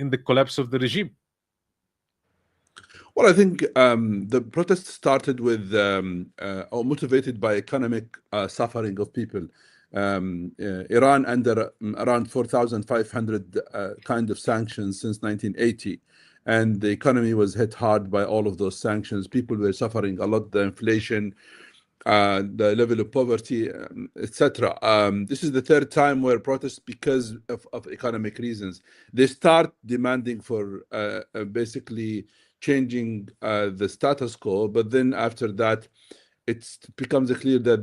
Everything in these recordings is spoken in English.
in the collapse of the regime? Well, I think the protests started with or motivated by economic suffering of people. Iran under around 4,500 kind of sanctions since 1980, and the economy was hit hard by all of those sanctions. People were suffering a lot, the inflation, the level of poverty, etc. This is the third time where protests because of economic reasons. They start demanding for basically changing the status quo, but then after that, it becomes clear that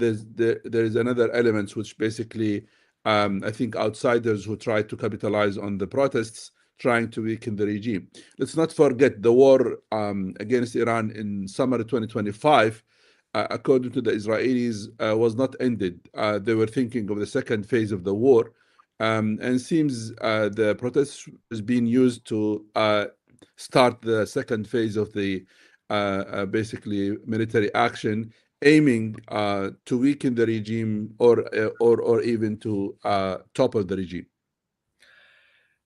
there is another element which basically I think outsiders who try to capitalize on the protests trying to weaken the regime. Let's not forget the war against Iran in summer 2025, according to the Israelis, was not ended. They were thinking of the second phase of the war, and seems the protest is being used to start the second phase of the basically military action, aiming to weaken the regime or even to topple the regime.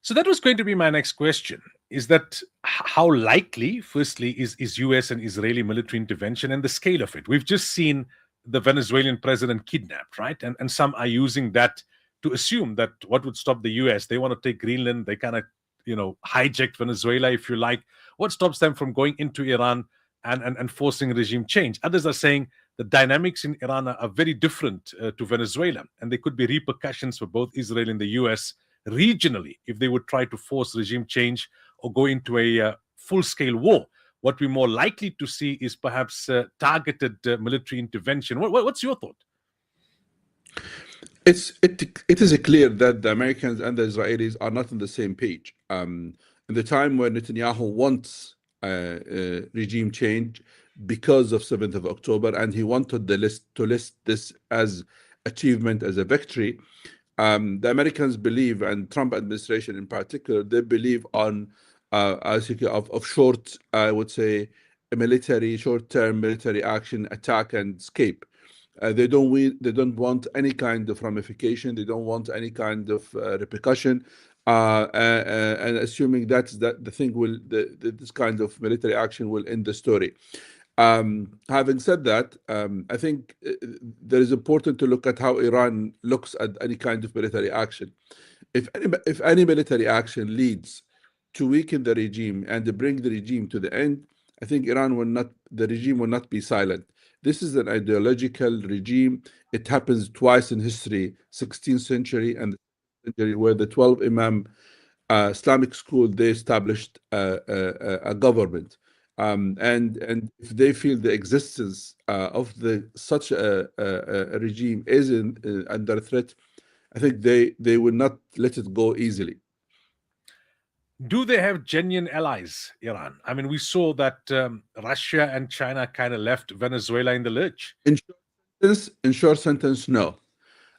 So that was going to be my next question, is that how likely, firstly, is US and Israeli military intervention and the scale of it? We've just seen the Venezuelan president kidnapped, right? And some are using that to assume that what would stop the US, they want to take Greenland, they kind of, hijacked Venezuela, if you like. What stops them from going into Iran and forcing regime change? Others are saying the dynamics in Iran are very different to Venezuela, and there could be repercussions for both Israel and the US regionally if they would try to force regime change or go into a full-scale war. What we're more likely to see is perhaps targeted military intervention. What's your thought? It is clear that the Americans and the Israelis are not on the same page. In the time when Netanyahu wants regime change because of 7th of October, and he wanted the list to list this as achievement, as a victory, the Americans believe, and Trump administration in particular, they believe on of short, I would say, short-term military action, attack and escape. They don't want any kind of ramification. They don't want any kind of repercussion, and assuming that the thing will, this kind of military action will end the story. Having said that, I think there is important to look at how Iran looks at any kind of military action. If any military action leads to weaken the regime and to bring the regime to the end, I think the regime will not be silent. This is an ideological regime. It happens twice in history, 16th century and the century, where the 12 Imam Islamic school, they established a government. And if they feel the existence of such a regime is under threat, I think they will not let it go easily. Do they have genuine allies, Iran? I mean, we saw that Russia and China kind of left Venezuela in the lurch. In short sentence, no.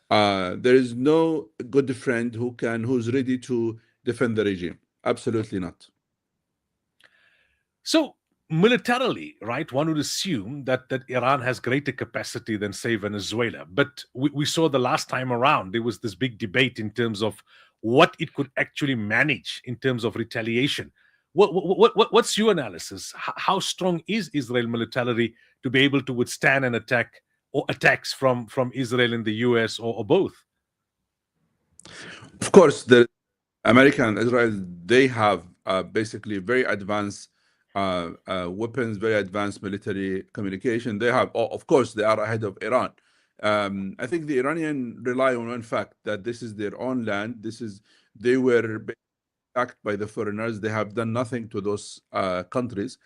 There is no good friend who's ready to defend the regime. Absolutely not. So militarily, right, one would assume that Iran has greater capacity than, say, Venezuela. But we saw the last time around, there was this big debate in terms of what it could actually manage in terms of retaliation. What's your analysis? How strong is Israel militarily to be able to withstand an attack or attacks from Israel and the US, or both? Of course, the America and Israel, they have basically very advanced weapons, very advanced military communication. They have, of course, they are ahead of Iran. I think the Iranian rely on one fact, that this is their own land. They were attacked by the foreigners. They have done nothing to those countries,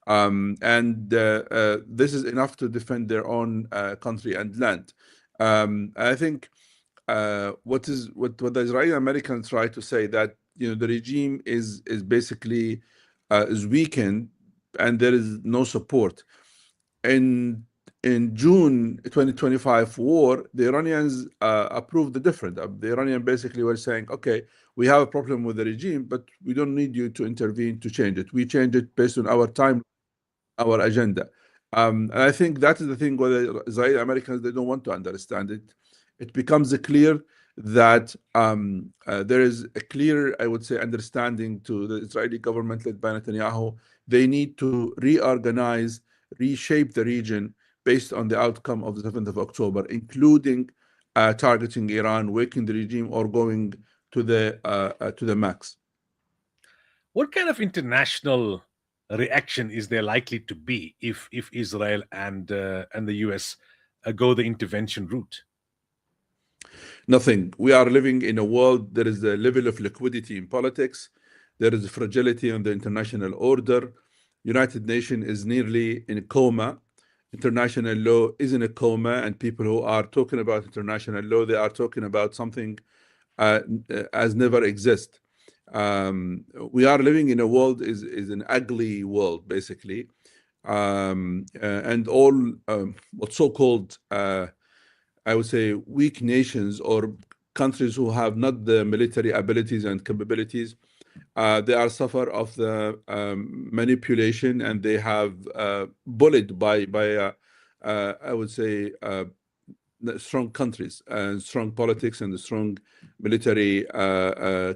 and this is enough to defend their own country and land. I think what the Israeli Americans try to say, that the regime is basically is weakened and there is no support. In June 2025 war, the Iranians approved the different. The Iranians basically were saying, okay, we have a problem with the regime, but we don't need you to intervene to change it. We change it based on our time, our agenda. And I think that is the thing where the Israeli Americans, they don't want to understand it. It becomes clear that there is a clear, I would say, understanding to the Israeli government led by Netanyahu. They need to reorganize, reshape the region based on the outcome of the 7th of October, including targeting Iran, waking the regime, or going to the max. What kind of international reaction is there likely to be if Israel and the US go the intervention route? Nothing. We are living in a world, there is a level of liquidity in politics, there is fragility on the international order. United Nations is nearly in a coma. International law is in a coma, and people who are talking about international law, they are talking about something as never exist. We are living in a world is an ugly world, basically, and all what so-called I would say weak nations or countries who have not the military abilities and capabilities, they are suffer of the manipulation, and they have bullied by I would say strong countries and strong politics and strong military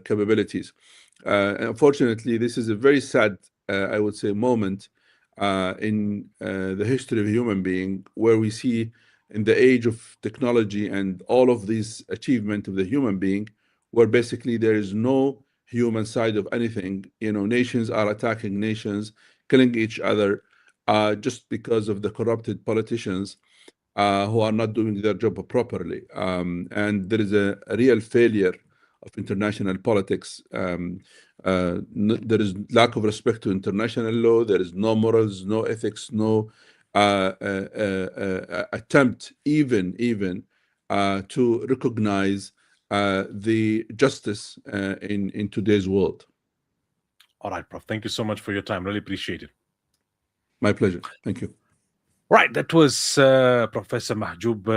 capabilities. Unfortunately, this is a very sad, I would say, moment in the history of a human being, where we see in the age of technology and all of these achievement of the human being, where basically there is no human side of anything. Nations are attacking nations, killing each other, just because of the corrupted politicians who are not doing their job properly. And there is a real failure of international politics. There is lack of respect to international law. There is no morals, no ethics, no attempt even to recognize the justice in today's world. All right, Prof. Thank you so much for your time. Really appreciate it. My pleasure. Thank you. Right, that was Professor Mahjoob